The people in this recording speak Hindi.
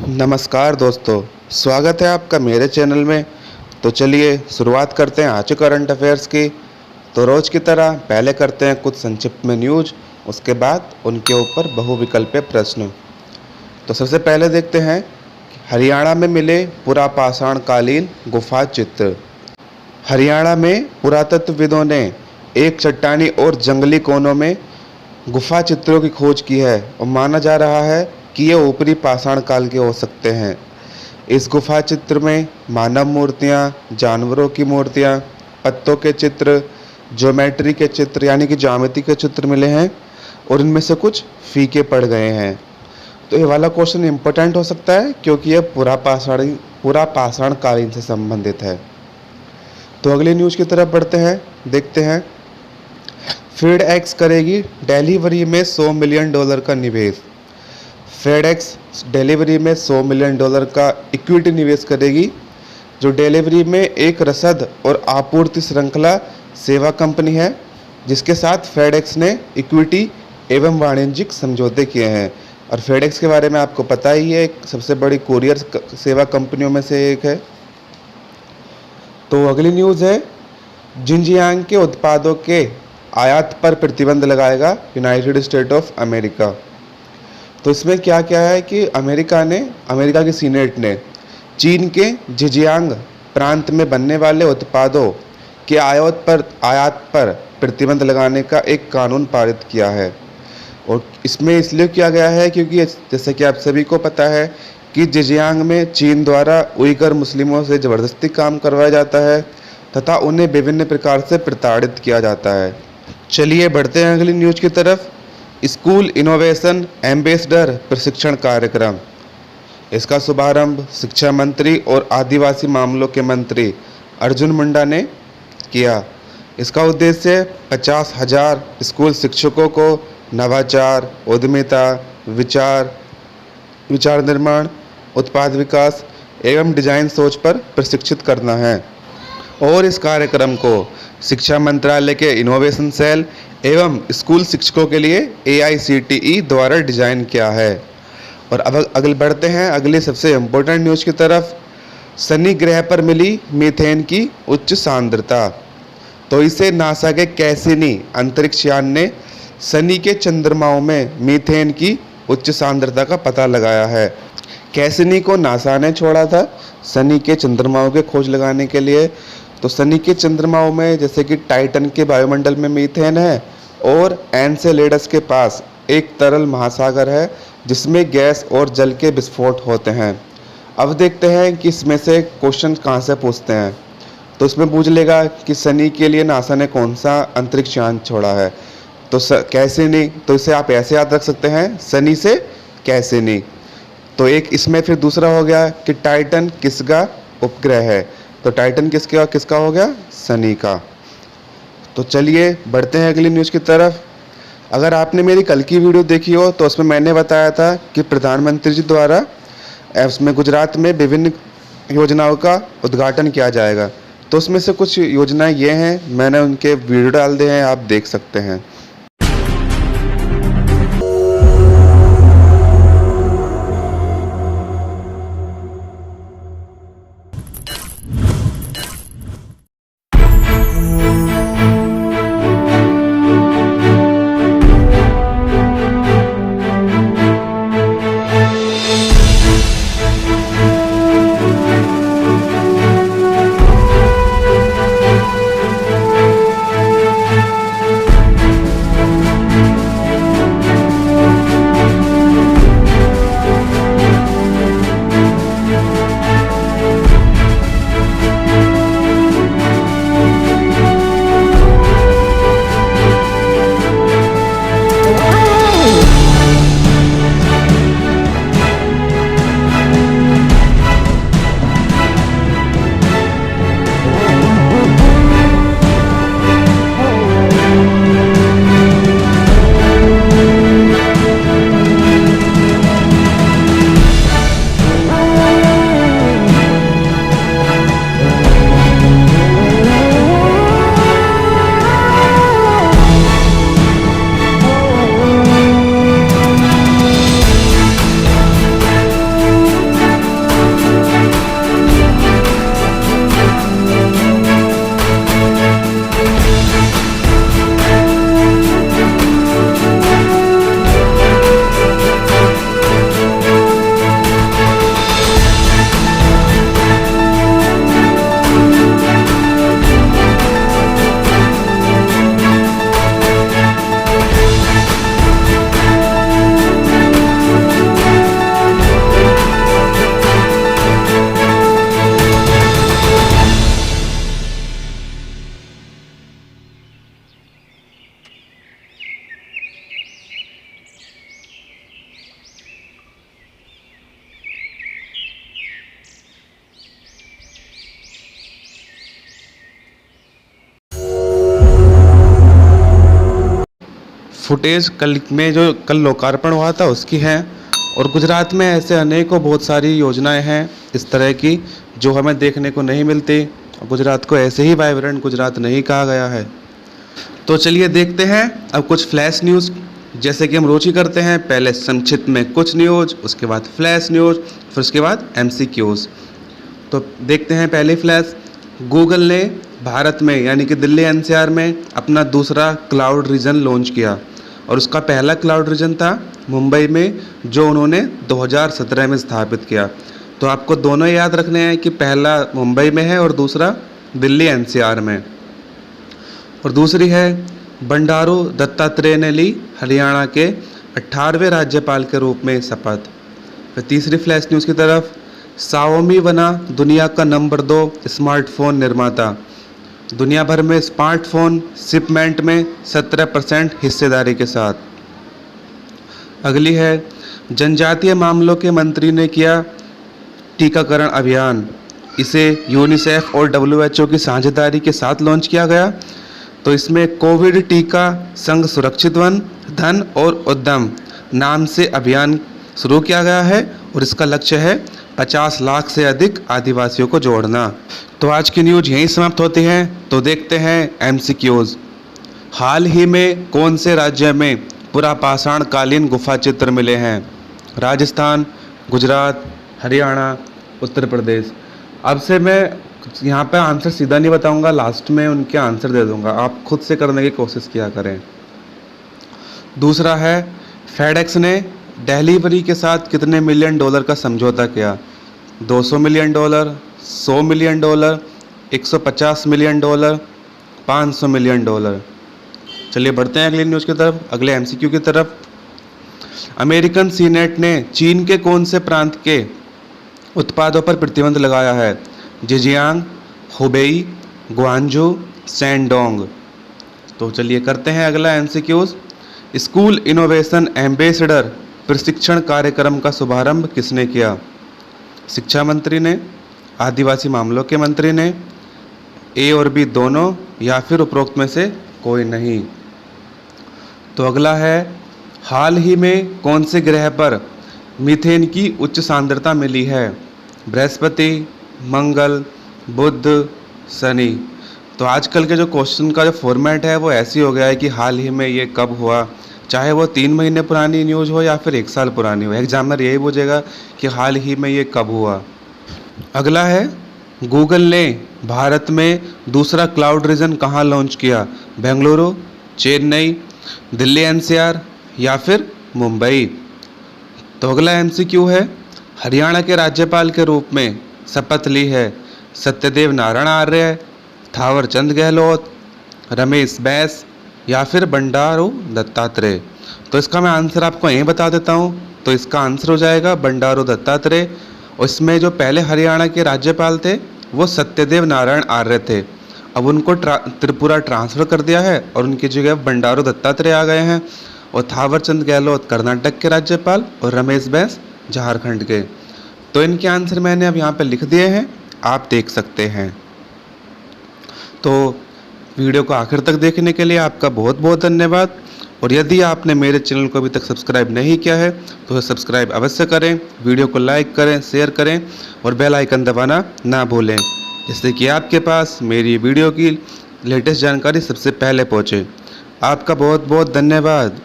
नमस्कार दोस्तों, स्वागत है आपका मेरे चैनल में। तो चलिए शुरुआत करते हैं आज के करंट अफेयर्स की। तो रोज़ की तरह पहले करते हैं कुछ संक्षिप्त में न्यूज, उसके बाद उनके ऊपर बहुविकल्पीय प्रश्न। तो सबसे पहले देखते हैं हरियाणा में मिले पुरापाषाणकालीन गुफा चित्र। हरियाणा में पुरातत्वविदों ने एक चट्टानी और जंगली कोनों में गुफा चित्रों की खोज की है और माना जा रहा है कि ये ऊपरी पाषाण काल के हो सकते हैं। इस गुफा चित्र में मानव मूर्तियाँ, जानवरों की मूर्तियाँ, पत्तों के चित्र, ज्योमेट्री के चित्र यानी कि ज्यामिति के चित्र मिले हैं और इनमें से कुछ फीके पड़ गए हैं। तो ये वाला क्वेश्चन इम्पोर्टेंट हो सकता है क्योंकि यह पुरापाषाण कालीन से संबंधित है। तो अगली न्यूज़ की तरफ बढ़ते हैं, देखते हैं फेडएक्स करेगी डिलीवरी में $100 मिलियन का निवेश। फेडएक्स डिलीवरी में $100 मिलियन का इक्विटी निवेश करेगी, जो डिलीवरी में एक रसद और आपूर्ति श्रृंखला सेवा कंपनी है, जिसके साथ फेडएक्स ने इक्विटी एवं वाणिज्यिक समझौते किए हैं। और फेडएक्स के बारे में आपको पता ही है, एक सबसे बड़ी कुरियर सेवा कंपनियों में से एक है। तो अगली न्यूज़ है जिनजियांग के उत्पादों के आयात पर प्रतिबंध लगाएगा यूनाइटेड स्टेट ऑफ अमेरिका। तो इसमें क्या क्या है कि अमेरिका की सीनेट ने चीन के जिनजियांग प्रांत में बनने वाले उत्पादों के आयात पर प्रतिबंध लगाने का एक कानून पारित किया है। और इसमें इसलिए किया गया है क्योंकि जैसे कि आप सभी को पता है कि जिनजियांग में चीन द्वारा उइगर मुस्लिमों से ज़बरदस्ती काम करवाया जाता है तथा उन्हें विभिन्न प्रकार से प्रताड़ित किया जाता है। चलिए बढ़ते हैं अगली न्यूज़ की तरफ। स्कूल इनोवेशन एम्बेसडर प्रशिक्षण कार्यक्रम, इसका शुभारंभ शिक्षा मंत्री और आदिवासी मामलों के मंत्री अर्जुन मुंडा ने किया। इसका उद्देश्य 50,000 स्कूल शिक्षकों को नवाचार, उद्यमिता, विचार निर्माण, उत्पाद विकास एवं डिजाइन सोच पर प्रशिक्षित करना है। और इस कार्यक्रम को शिक्षा मंत्रालय के इनोवेशन सेल एवं स्कूल शिक्षकों के लिए AICTE द्वारा डिजाइन किया है। और अब अगले बढ़ते हैं अगली सबसे इम्पोर्टेंट न्यूज़ की तरफ। शनि ग्रह पर मिली मीथेन की उच्च सांद्रता। तो इसे नासा के कैसिनी अंतरिक्ष यान ने शनि के चंद्रमाओं में मीथेन की उच्च सांद्रता का पता लगाया है। कैसिनी को नासा ने छोड़ा था शनि के चंद्रमाओं के खोज लगाने के लिए। तो शनि के चंद्रमाओं में जैसे कि टाइटन के वायुमंडल में मीथेन है और एनसेलेडस के पास एक तरल महासागर है जिसमें गैस और जल के विस्फोट होते हैं। अब देखते हैं कि इसमें से क्वेश्चन कहाँ से पूछते हैं। तो इसमें पूछ लेगा कि शनि के लिए नासा ने कौन सा अंतरिक्ष यान छोड़ा है। तो कैसिनी, तो इसे आप ऐसे याद रख सकते हैं, शनि से कैसिनी। तो एक इसमें फिर दूसरा हो गया कि टाइटन किसका उपग्रह है। तो टाइटन किसका हो गया, शनि का। तो चलिए बढ़ते हैं अगली न्यूज़ की तरफ। अगर आपने मेरी कल की वीडियो देखी हो तो उसमें मैंने बताया था कि प्रधानमंत्री जी द्वारा उसमें गुजरात में विभिन्न योजनाओं का उद्घाटन किया जाएगा। तो उसमें से कुछ योजनाएं ये हैं, मैंने उनके वीडियो डाल दिए हैं, आप देख सकते हैं। फुटेज कल लोकार्पण हुआ था उसकी है। और गुजरात में ऐसे अनेकों बहुत सारी योजनाएं हैं इस तरह की जो हमें देखने को नहीं मिलती। गुजरात को ऐसे ही वाइब्रेंट गुजरात नहीं कहा गया है। तो चलिए देखते हैं अब कुछ फ्लैश न्यूज़, जैसे कि हम रोज ही करते हैं। पहले संक्षिप्त में कुछ न्यूज़, उसके बाद फ्लैश न्यूज़, फिर उसके बाद MCQs। तो देखते हैं पहले फ्लैश। गूगल ने भारत में यानी कि दिल्ली NCR में अपना दूसरा क्लाउड रीजन लॉन्च किया और उसका पहला क्लाउड रीजन था मुंबई में, जो उन्होंने 2017 में स्थापित किया। तो आपको दोनों याद रखने हैं कि पहला मुंबई में है और दूसरा दिल्ली NCR में। और दूसरी है बंडारू दत्तात्रेय ने ली हरियाणा के 18वें राज्यपाल के रूप में शपथ। फिर तीसरी फ्लैश न्यूज़ की तरफ। Xiaomi बना दुनिया का नंबर 2 स्मार्टफोन निर्माता। दुनिया भर में स्मार्टफोन शिपमेंट में 17% हिस्सेदारी के साथ। अगली है जनजातीय मामलों के मंत्री ने किया टीकाकरण अभियान। इसे यूनिसेफ और WHO की साझेदारी के साथ लॉन्च किया गया। तो इसमें कोविड टीका संग सुरक्षित वन धन और उद्यम नाम से अभियान शुरू किया गया है और इसका लक्ष्य है 50 लाख से अधिक आदिवासियों को जोड़ना। तो आज की न्यूज़ यहीं समाप्त होती है। तो देखते हैं MCQs। हाल ही में कौन से राज्य में पुरापाषाण कालीन गुफा चित्र मिले हैं? राजस्थान, गुजरात, हरियाणा, उत्तर प्रदेश। अब से मैं यहाँ पे आंसर सीधा नहीं बताऊंगा, लास्ट में उनके आंसर दे दूंगा, आप खुद से करने की कोशिश किया करें। दूसरा है फेडेक्स ने डिलीवरी के साथ कितने $1 मिलियन का समझौता किया? $200 मिलियन, $100 मिलियन, $150 मिलियन, $500 मिलियन। चलिए बढ़ते हैं अगली न्यूज़ की तरफ, अगले MCQ की तरफ। अमेरिकन सीनेट ने चीन के कौन से प्रांत के उत्पादों पर प्रतिबंध लगाया है? जिजियांग, हुबेई, ग्वांजू, शैनडोंग। तो चलिए करते हैं अगला MCQs। स्कूल इनोवेशन एम्बेसडर प्रशिक्षण कार्यक्रम का शुभारंभ किसने किया? शिक्षा मंत्री ने, आदिवासी मामलों के मंत्री ने, A और B दोनों, या फिर उपरोक्त में से कोई नहीं। तो अगला है हाल ही में कौन से ग्रह पर मीथेन की उच्च सांद्रता मिली है? बृहस्पति, मंगल, बुध, शनि। तो आजकल के जो क्वेश्चन का जो फॉर्मेट है वो ऐसी हो गया है कि हाल ही में ये कब हुआ, चाहे वो 3 महीने पुरानी न्यूज़ हो या फिर 1 साल पुरानी हो, एग्जामिनर यही पूछेगा कि हाल ही में ये कब हुआ। अगला है गूगल ने भारत में दूसरा क्लाउड रीजन कहाँ लॉन्च किया? बेंगलुरु, चेन्नई, दिल्ली NCR या फिर मुंबई। तो अगला MCQ है हरियाणा के राज्यपाल के रूप में शपथ ली है सत्यदेव नारायण आर्य, थावर चंद गहलोत, रमेश बैस या फिर बंडारू दत्तात्रेय। तो इसका मैं आंसर आपको यहीं बता देता हूँ। तो इसका आंसर हो जाएगा बंडारू दत्तात्रेय। और इसमें जो पहले हरियाणा के राज्यपाल थे वो सत्यदेव नारायण आर्य थे। अब उनको त्रिपुरा ट्रांसफ़र कर दिया है और उनकी जगह बंडारू दत्तात्रेय आ गए हैं। और थावर चंद गहलोत कर्नाटक के राज्यपाल और रमेश बैस झारखंड के। तो इनके आंसर मैंने अब यहाँ पे लिख दिए हैं, आप देख सकते हैं। तो वीडियो को आखिर तक देखने के लिए आपका बहुत बहुत धन्यवाद। और यदि आपने मेरे चैनल को अभी तक सब्सक्राइब नहीं किया है तो सब्सक्राइब अवश्य करें, वीडियो को लाइक करें, शेयर करें और बेल आइकन दबाना ना भूलें, जिससे कि आपके पास मेरी वीडियो की लेटेस्ट जानकारी सबसे पहले पहुंचे। आपका बहुत बहुत धन्यवाद।